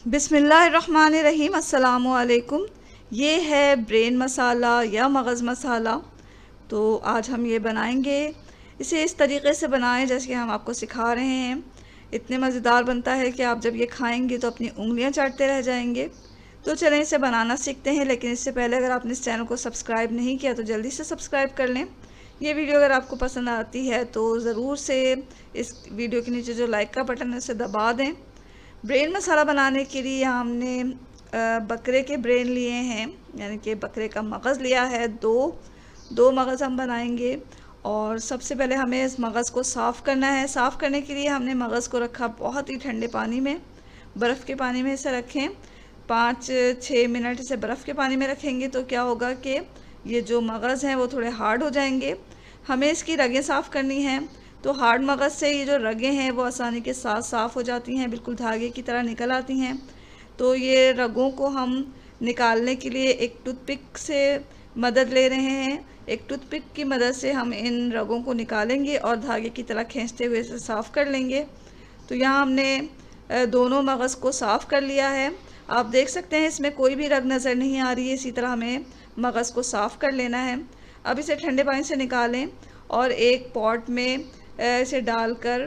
बिस्मिल्लाहिर्रहमानिर्रहीम। अस्सलामुअलैकुम। ये है ब्रेन मसाला या मगज़ मसाला। तो आज हम ये बनाएंगे। इसे इस तरीके से बनाएं जैसे कि हम आपको सिखा रहे हैं। इतने मज़ेदार बनता है कि आप जब ये खाएंगे तो अपनी उंगलियां चाटते रह जाएंगे। तो चलें इसे बनाना सीखते हैं, लेकिन इससे पहले अगर आपने इस चैनल को सब्सक्राइब नहीं किया तो जल्दी से सब्सक्राइब कर लें। ये वीडियो अगर आपको पसंद आती है तो ज़रूर से इस वीडियो के नीचे जो लाइक का बटन है उसे दबा दें। ब्रेन मसाला बनाने के लिए हमने बकरे के ब्रेन लिए हैं, यानी कि बकरे का मगज़ लिया है। दो मगज़ हम बनाएंगे। और सबसे पहले हमें इस मगज़ को साफ़ करना है। साफ़ करने के लिए हमने मगज़ को रखा बहुत ही ठंडे पानी में, बर्फ़ के पानी में इसे रखें। 5-6 मिनट इसे बर्फ़ के पानी में रखेंगे तो क्या होगा कि ये जो मगज़ हैं वो थोड़े हार्ड हो जाएंगे। हमें इसकी रगें साफ़ करनी हैं। तो हार्ड मगज़ से ये जो रगें हैं वो आसानी के साथ साफ़ हो जाती हैं, बिल्कुल धागे की तरह निकल आती हैं। तो ये रगों को हम निकालने के लिए एक टूथपिक से मदद ले रहे हैं। एक टूथपिक की मदद से हम इन रगों को निकालेंगे और धागे की तरह खींचते हुए इसे साफ़ कर लेंगे। तो यहाँ हमने दोनों मगज़ को साफ़ कर लिया है। आप देख सकते हैं इसमें कोई भी रग नज़र नहीं आ रही है। इसी तरह हमें मगज़ को साफ़ कर लेना है। अब इसे ठंडे पानी से निकालें और एक पॉट में इसे डालकर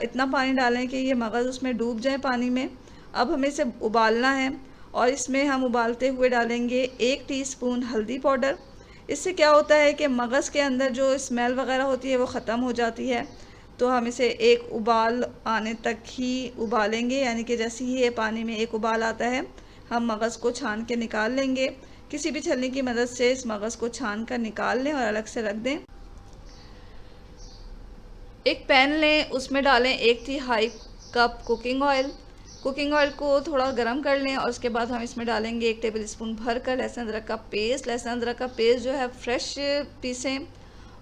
इतना पानी डालें कि ये मगज़ उसमें डूब जाए पानी में। अब हमें इसे उबालना है और इसमें हम उबालते हुए डालेंगे 1 टीस्पून हल्दी पाउडर। इससे क्या होता है कि मगज़ के अंदर जो स्मेल वगैरह होती है वो ख़त्म हो जाती है। तो हम इसे एक उबाल आने तक ही उबालेंगे, यानी कि जैसे ही ये पानी में एक उबाल आता है हम मगज़ को छान के निकाल लेंगे। किसी भी छलनी की मदद से इस मगज़ को छान कर निकाल लें और अलग से रख दें। एक पैन लें, उसमें डालें 1/3 cup cooking oil. Cooking oil को थोड़ा गर्म कर लें और उसके बाद हम इसमें डालेंगे 1 टेबल स्पून भर कर लहसुन अदरक का पेस्ट। लहसुन अदरक का पेस्ट जो है फ्रेश पीसें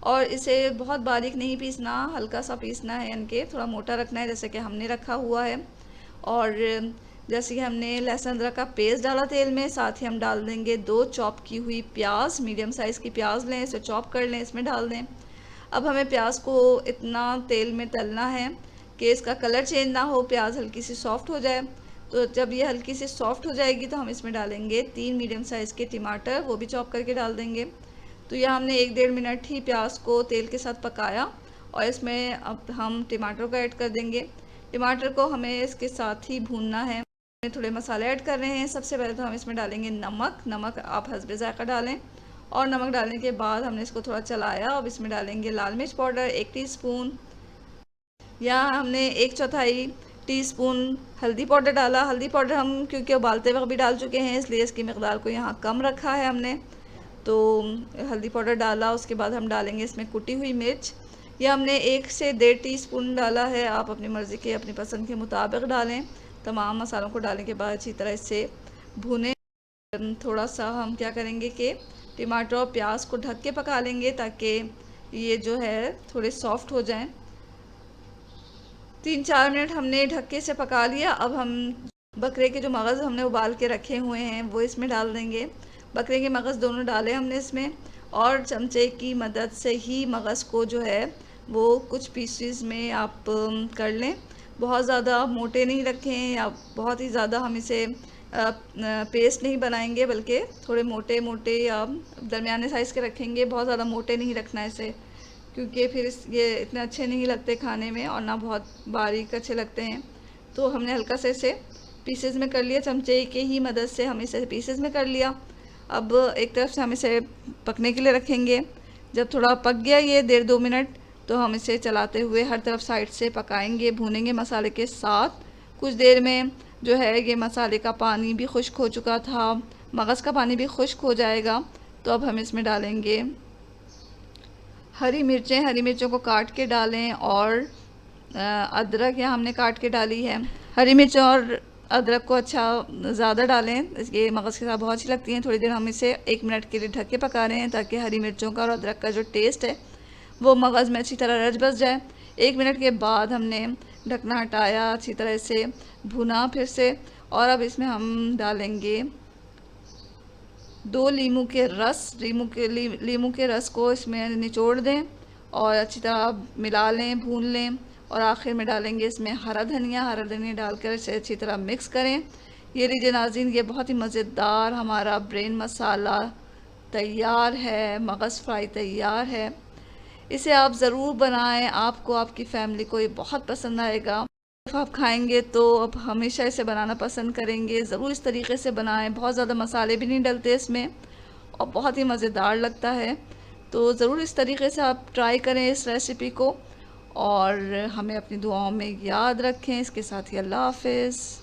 और इसे बहुत बारीक नहीं पीसना, हल्का सा पीसना है, यानी कि थोड़ा मोटा रखना है जैसे कि हमने रखा हुआ है। और जैसे कि हमने लहसुन अदरक का पेस्ट डाला तेल में, साथ ही हम डाल देंगे 2 चॉप की हुई प्याज। मीडियम साइज़ की प्याज लें, इसे चॉप कर लें, इसमें डाल दें। अब हमें प्याज को इतना तेल में तलना है कि इसका कलर चेंज ना हो, प्याज हल्की सी सॉफ्ट हो जाए। तो जब ये हल्की सी सॉफ्ट हो जाएगी तो हम इसमें डालेंगे 3 मीडियम साइज़ के टमाटर, वो भी चॉप करके डाल देंगे। तो यह हमने 1-1.5 मिनट ही प्याज को तेल के साथ पकाया और इसमें अब हम टमाटर को ऐड कर देंगे। टमाटर को हमें इसके साथ ही भूनना है। थोड़े मसाले ऐड कर रहे हैं। सबसे पहले तो हम इसमें डालेंगे नमक आप हस्बे ज़ायक़ा डालें। और नमक डालने के बाद हमने इसको थोड़ा चलाया। अब इसमें डालेंगे लाल मिर्च पाउडर 1 टीस्पून। यहाँ हमने 1/4 टीस्पून हल्दी पाउडर डाला। हल्दी पाउडर हम क्योंकि उबालते वक्त भी डाल चुके हैं, इसलिए इसकी मकदार को यहाँ कम रखा है हमने। तो हल्दी पाउडर डाला, उसके बाद हम डालेंगे इसमें कुटी हुई मिर्च। यह हमने 1 से 1.5 टीस्पून डाला है। आप अपनी मर्ज़ी के, अपनी पसंद के मुताबिक डालें। तमाम मसालों को डालने के बाद अच्छी तरह इसे भुनें। थोड़ा सा हम क्या करेंगे कि टमाटर और प्याज को ढक के पका लेंगे ताकि ये जो है थोड़े सॉफ्ट हो जाएं। 3-4 मिनट हमने ढक के इसे पका लिया। अब हम बकरे के जो मगज़ हमने उबाल के रखे हुए हैं वो इसमें डाल देंगे। बकरे के मगज़ दोनों डाले हमने इसमें और चमचे की मदद से ही मगज़ को जो है वो कुछ पीसेस में आप कर लें। बहुत ज़्यादा मोटे नहीं रखें या बहुत ही ज़्यादा हम इसे पेस्ट नहीं बनाएंगे, बल्कि थोड़े मोटे मोटे या दरमियाने साइज़ के रखेंगे। बहुत ज़्यादा मोटे नहीं रखना है इसे, क्योंकि फिर ये इतने अच्छे नहीं लगते खाने में और ना बहुत बारीक अच्छे लगते हैं। तो हमने हल्का से इसे पीसेस में कर लिया, चमचे के ही मदद से हम इसे पीसेस में कर लिया। अब एक तरफ से हम इसे पकने के लिए रखेंगे। जब थोड़ा पक गया ये 1.5-2 मिनट, तो हम इसे चलाते हुए हर तरफ साइड से पकाएंगे, भूनेंगे मसाले के साथ। कुछ देर में जो है ये मसाले का पानी भी खुश्क हो चुका था, मगज़ का पानी भी खुश्क हो जाएगा। तो अब हम इसमें डालेंगे हरी मिर्चें। हरी मिर्चों को काट के डालें और अदरक यहाँ हमने काट के डाली है। हरी मिर्च और अदरक को अच्छा ज़्यादा डालें, ये मगज़ के साथ बहुत अच्छी लगती हैं। थोड़ी देर हम इसे 1 मिनट के लिए ढक के पका रहे हैं ताकि हरी मिर्चों का और अदरक का जो टेस्ट है वो मगज़ में अच्छी तरह रच बस जाए। 1 मिनट के बाद हमने ढकना हटाया, अच्छी तरह से भुना फिर से। और अब इसमें हम डालेंगे 2 लीमू के रस। लीमू के रस को इसमें निचोड़ दें और अच्छी तरह मिला लें, भून लें। और आखिर में डालेंगे इसमें हरा धनिया डालकर इसे अच्छी तरह मिक्स करें। ये लीजिए नाज़रीन, ये बहुत ही मज़ेदार हमारा ब्रेन मसाला तैयार है, मगज़ फ्राई तैयार है। इसे आप ज़रूर बनाएं, आपको आपकी फैमिली को ये बहुत पसंद आएगा। जब आप खाएंगे तो अब हमेशा इसे बनाना पसंद करेंगे। ज़रूर इस तरीके से बनाएं, बहुत ज़्यादा मसाले भी नहीं डलते इसमें और बहुत ही मज़ेदार लगता है। तो ज़रूर इस तरीके से आप ट्राई करें इस रेसिपी को और हमें अपनी दुआओं में याद रखें। इसके साथ ही अल्लाह हाफ़िज़।